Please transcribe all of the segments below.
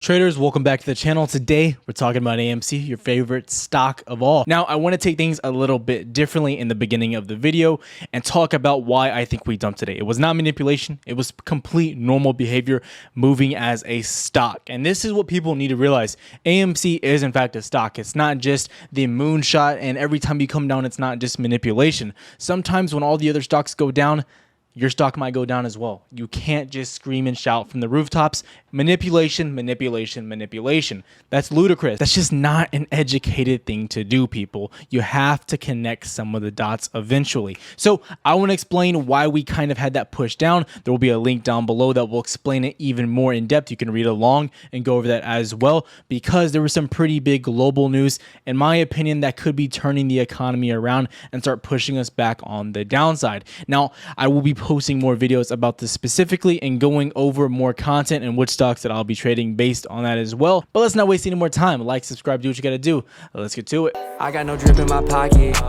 Traders, welcome back to the channel. Today, we're talking about AMC, your favorite stock of all. Now, I want to take things a little bit differently in the beginning of the video and talk about why I think we dumped today. It was not manipulation. It was complete normal behavior moving as a stock. And this is what people need to realize. AMC is, in fact, a stock. It's not just the moonshot, and every time you come down, it's not just manipulation. Sometimes when all the other stocks go down, your stock might go down as well. You can't just scream and shout from the rooftops, manipulation, manipulation, manipulation. That's ludicrous. That's just not an educated thing to do, people. You have to connect some of the dots eventually. So I want to explain why we kind of had that push down. There will be a link down below that will explain it even more in depth. You can read along and go over that as well, because there was some pretty big global news, in my opinion, that could be turning the economy around and start pushing us back on the downside. Now, I will be posting more videos about this specifically and going over more content and which stocks that I'll be trading based on that as well. But let's not waste any more time. Like, subscribe, do what you gotta do. Let's get to it. I got no drip in my pocket.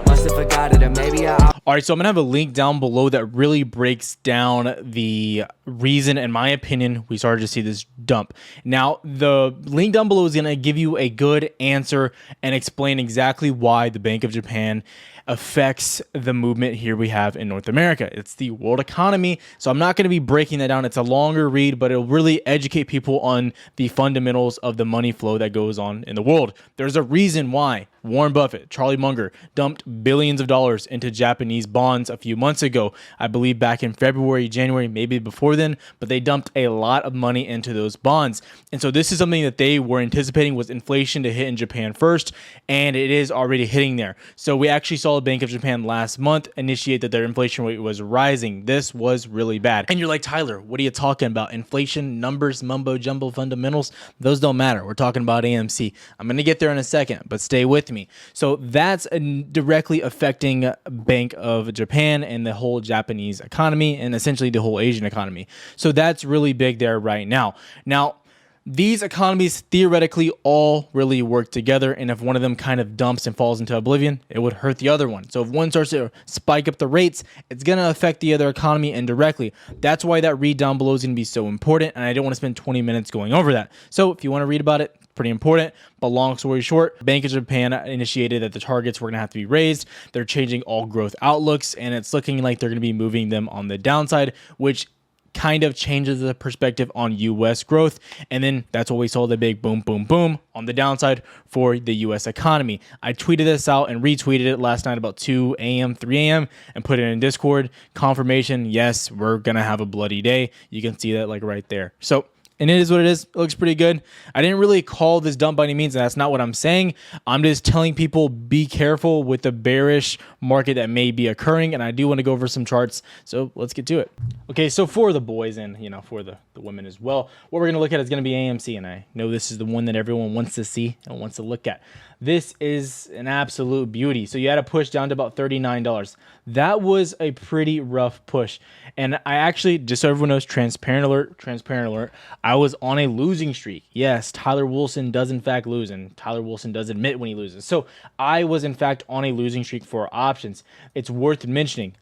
Must have forgot it, or maybe I. All right, so I'm gonna have a link down below that really breaks down the reason, in my opinion, we started to see this dump. Now, the link down below is gonna give you a good answer and explain exactly why the Bank of Japan affects the movement here we have in North America. It's the world economy, so I'm not going to be breaking that down. It's a longer read, but it'll really educate people on the fundamentals of the money flow that goes on in the world. There's a reason why Warren Buffett, Charlie Munger, dumped billions of dollars into Japanese bonds a few months ago. I believe back in February, January, maybe before then, but they dumped a lot of money into those bonds. And so this is something that they were anticipating was inflation to hit in Japan first, and it is already hitting there. So we actually saw the Bank of Japan last month initiate that their inflation rate was rising. This was really bad. And you're like, Tyler, what are you talking about? Inflation, numbers, mumbo jumbo, fundamentals, those don't matter. We're talking about AMC. I'm going to get there in a second, but stay with me. So that's directly affecting Bank of Japan and the whole Japanese economy and essentially the whole Asian economy. So that's really big there right now. Now, these economies theoretically all really work together, and if one of them kind of dumps and falls into oblivion, it would hurt the other one. So if one starts to spike up the rates, it's going to affect the other economy indirectly. That's why that read down below is going to be so important, and I don't want to spend 20 minutes going over that. So if you want to read about it, pretty important. But long story short, Bank of Japan initiated that the targets were going to have to be raised. They're changing all growth outlooks, and it's looking like they're going to be moving them on the downside, which kind of changes the perspective on US growth. And then that's what we saw, the big boom, boom, boom on the downside for the US economy. I tweeted this out and retweeted it last night about 2 a.m., 3 a.m. and put it in Discord. Confirmation, yes, we're going to have a bloody day. You can see that like right there. So, and it is what it is. It looks pretty good. I didn't really call this dump by any means, and that's not what I'm saying. I'm just telling people be careful with the bearish market that may be occurring, and I do want to go over some charts, so let's get to it. Okay, so for the boys and, for the women as well, what we're going to look at is going to be AMC, and I know this is the one that everyone wants to see and wants to look at. This is an absolute beauty. So you had a push down to about $39. That was a pretty rough push. And I actually, just so everyone knows, transparent alert, I was on a losing streak. Yes, Tyler Wilson does in fact lose, and Tyler Wilson does admit when he loses. So I was in fact on a losing streak for options. It's worth mentioning,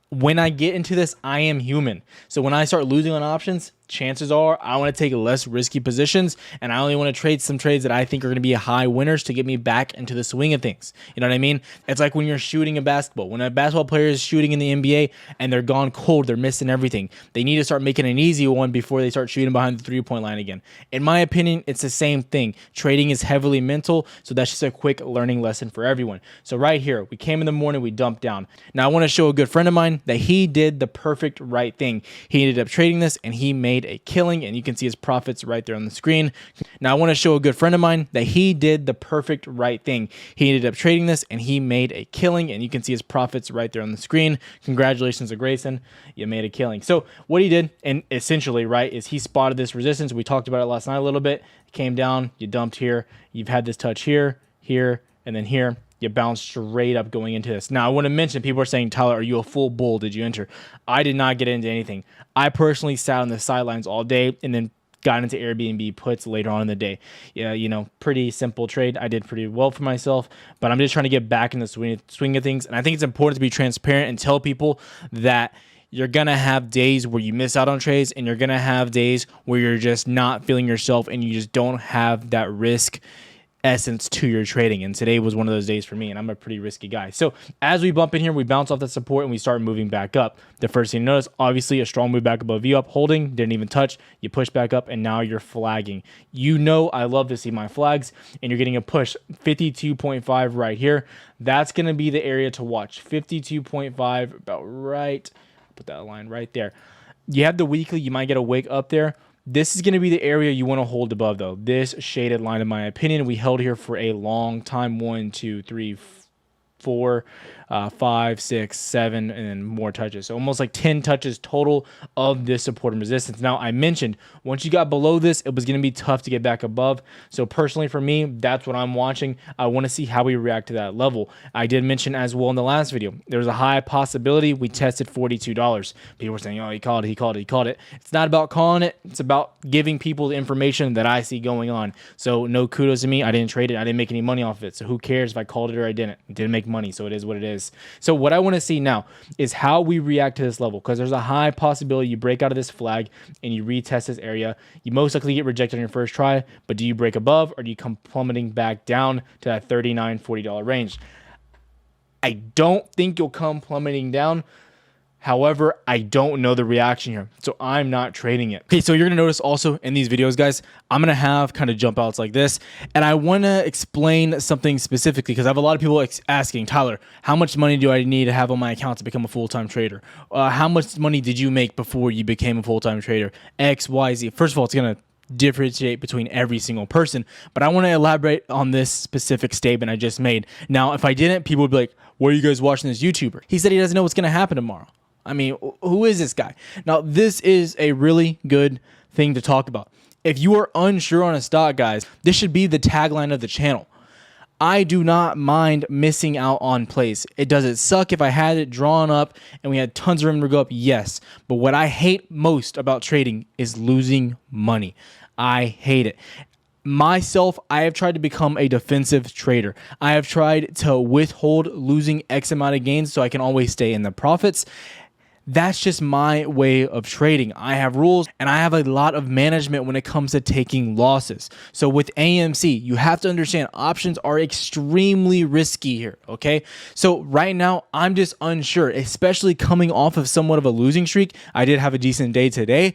when I get into this, I am human. So when I start losing on options, chances are I want to take less risky positions, and I only want to trade some trades that I think are going to be high winners to get me back into the swing of things. You know what I mean? It's like when you're shooting a basketball. When a basketball player is shooting in the NBA and they're gone cold, they're missing everything. They need to start making an easy one before they start shooting behind the three-point line again. In my opinion, it's the same thing. Trading is heavily mental, so that's just a quick learning lesson for everyone. So right here, we came in the morning, we dumped down. Now I want to show a good friend of mine that he did the perfect right thing. He ended up trading this and he made a killing, and you can see his profits right there on the screen. Now I want to show a good friend of mine that he did the perfect right thing. He ended up trading this and he made a killing, and you can see his profits right there on the screen. Congratulations to Grayson, you made a killing. So what he did, and essentially, right, is he spotted this resistance. We talked about it last night a little bit. It came down, you dumped here, you've had this touch here, here, and then here. You bounce straight up going into this. Now, I want to mention, people are saying, Tyler, are you a full bull? Did you enter? I did not get into anything. I personally sat on the sidelines all day and then got into Airbnb puts later on in the day. Yeah, pretty simple trade. I did pretty well for myself, but I'm just trying to get back in the swing of things. And I think it's important to be transparent and tell people that you're going to have days where you miss out on trades, and you're going to have days where you're just not feeling yourself and you just don't have that risk essence to your trading. And today was one of those days for me, and I'm a pretty risky guy. So as we bump in here, we bounce off that support and we start moving back up. The first thing you notice, obviously a strong move back above you up, holding, didn't even touch. You push back up and now you're flagging. You know I love to see my flags, and you're getting a push 52.5 right here. That's going to be the area to watch. 52.5 about right. Put that line right there. You have the weekly, you might get a wick up there. This is going to be the area you want to hold above, though. This shaded line, in my opinion, we held here for a long time. 1, 2, 3, 4, 5, 6, 7, and then more touches. So almost like 10 touches total of this support and resistance. Now, I mentioned once you got below this, it was going to be tough to get back above. So personally for me, that's what I'm watching. I want to see how we react to that level. I did mention as well in the last video, there's a high possibility we tested $42. People were saying, oh, he called it. It's not about calling it. It's about giving people the information that I see going on. So no kudos to me. I didn't trade it. I didn't make any money off of it. So who cares if I called it or I didn't? It didn't make money. So it is what it is. So what I want to see now is how we react to this level, because there's a high possibility you break out of this flag and you retest this area. You most likely get rejected on your first try, but do you break above or do you come plummeting back down to that $39, $40 range? I don't think you'll come plummeting down. However, I don't know the reaction here, so I'm not trading it. Okay, so you're going to notice also in these videos, guys, I'm going to have kind of jump outs like this, and I want to explain something specifically because I have a lot of people asking, Tyler, how much money do I need to have on my account to become a full-time trader? How much money did you make before you became a full-time trader? X, Y, Z. First of all, it's going to differentiate between every single person, but I want to elaborate on this specific statement I just made. Now, if I didn't, people would be like, why are you guys watching this YouTuber? He said he doesn't know what's going to happen tomorrow. I mean, who is this guy? Now, this is a really good thing to talk about. If you are unsure on a stock, guys, this should be the tagline of the channel. I do not mind missing out on plays. Does it suck if I had it drawn up and we had tons of room to go up? Yes. But what I hate most about trading is losing money. I hate it. Myself, I have tried to become a defensive trader. I have tried to withhold losing X amount of gains so I can always stay in the profits. That's just my way of trading. I have rules and I have a lot of management when it comes to taking losses. So with AMC, you have to understand options are extremely risky here, okay? So right now, I'm just unsure, especially coming off of somewhat of a losing streak. I did have a decent day today.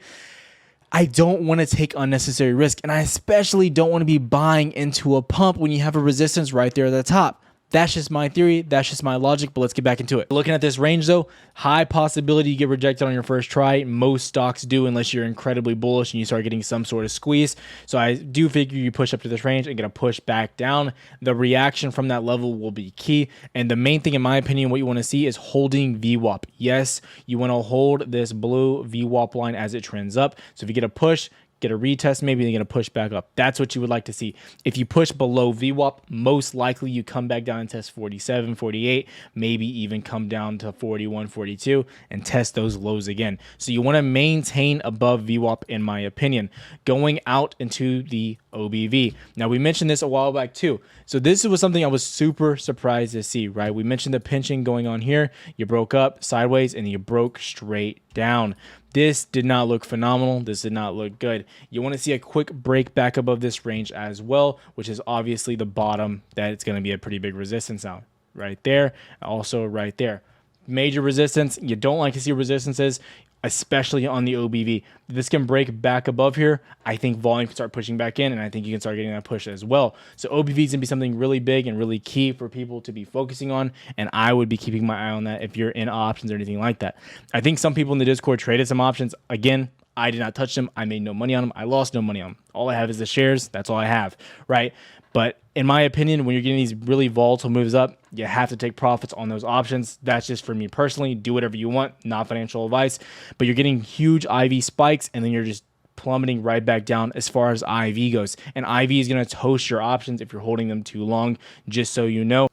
I don't want to take unnecessary risk, and I especially don't want to be buying into a pump when you have a resistance right there at the top. That's just my theory. That's just my logic, but let's get back into it. Looking at this range, though, high possibility you get rejected on your first try. Most stocks do unless you're incredibly bullish and you start getting some sort of squeeze. So I do figure you push up to this range and get a push back down. The reaction from that level will be key. And the main thing, in my opinion, what you want to see is holding VWAP. Yes, you want to hold this blue VWAP line as it trends up. So if you get a push, get a retest, maybe they're going to push back up. That's what you would like to see. If you push below VWAP, most likely you come back down and test 47, 48, maybe even come down to 41, 42 and test those lows again. So you want to maintain above VWAP, in my opinion, going out into the OBV. Now, we mentioned this a while back too. So this was something I was super surprised to see, right? We mentioned the pinching going on here. You broke up sideways and you broke straight down. This did not look phenomenal. This did not look good. You want to see a quick break back above this range as well, which is obviously the bottom. That it's going to be a pretty big resistance now. Right there. Also right there. Major resistance. You don't like to see resistances, especially on the OBV. If this can break back above here, I think volume can start pushing back in, and I think you can start getting that push as well. So OBV is going to be something really big and really key for people to be focusing on, and I would be keeping my eye on that if you're in options or anything like that. I think some people in the Discord traded some options. Again, I did not touch them. I made no money on them. I lost no money on them. All I have is the shares. That's all I have, right? But in my opinion, when you're getting these really volatile moves up, you have to take profits on those options. That's just for me personally. Do whatever you want, not financial advice. But you're getting huge IV spikes, and then you're just plummeting right back down as far as IV goes. And IV is going to toast your options if you're holding them too long, just so you know.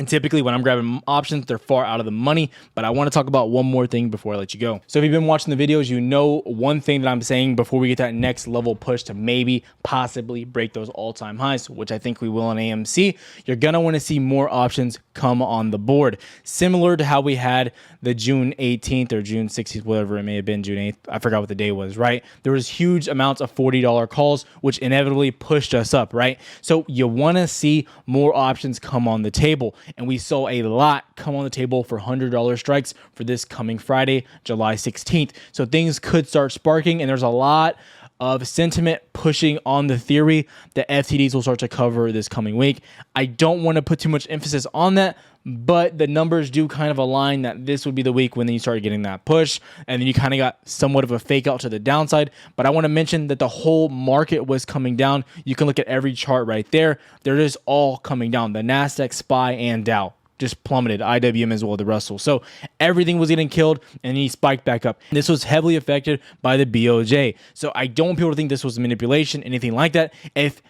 And typically when I'm grabbing options, they're far out of the money, but I want to talk about one more thing before I let you go. So if you've been watching the videos, you know one thing that I'm saying before we get that next level push to maybe possibly break those all-time highs, which I think we will in AMC, you're going to want to see more options come on the board. Similar to how we had the June 18th or June 16th, whatever it may have been, June 8th. I forgot what the day was, right? There was huge amounts of $40 calls, which inevitably pushed us up, right? So you want to see more options come on the table. And we saw a lot come on the table for $100 strikes for this coming Friday, July 16th. So things could start sparking, and there's a lot of sentiment pushing on the theory that FTDs will start to cover this coming week. I don't want to put too much emphasis on that, but the numbers do kind of align that this would be the week when then you start getting that push, and then you kind of got somewhat of a fake out to the downside. But I want to mention that the whole market was coming down. You can look at every chart right there. They're just all coming down. The Nasdaq, SPY, and Dow just plummeted, IWM as well, the Russell. So everything was getting killed, and he spiked back up. This was heavily affected by the BOJ. So I don't want people to think this was manipulation, anything like that. If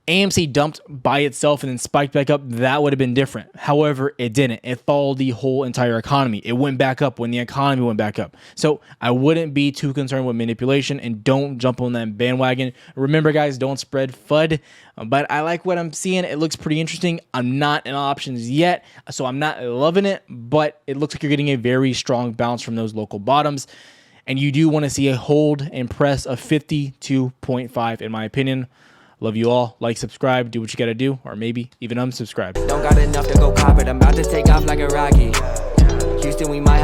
AMC dumped by itself and then spiked back up, that would have been different. However, it didn't. It followed the whole entire economy. It went back up when the economy went back up. So I wouldn't be too concerned with manipulation, and don't jump on that bandwagon. Remember, guys, don't spread FUD. But I like what I'm seeing. It looks pretty interesting. I'm not in options yet, so I'm not loving it, but it looks like you're getting a very strong bounce from those local bottoms. And you do want to see a hold and press of 52.5, in my opinion. Love you all. Like, subscribe, do what you got to do, or maybe even unsubscribe. Don't got enough to go cop it. I'm about to take off like a rocket. Houston, we might have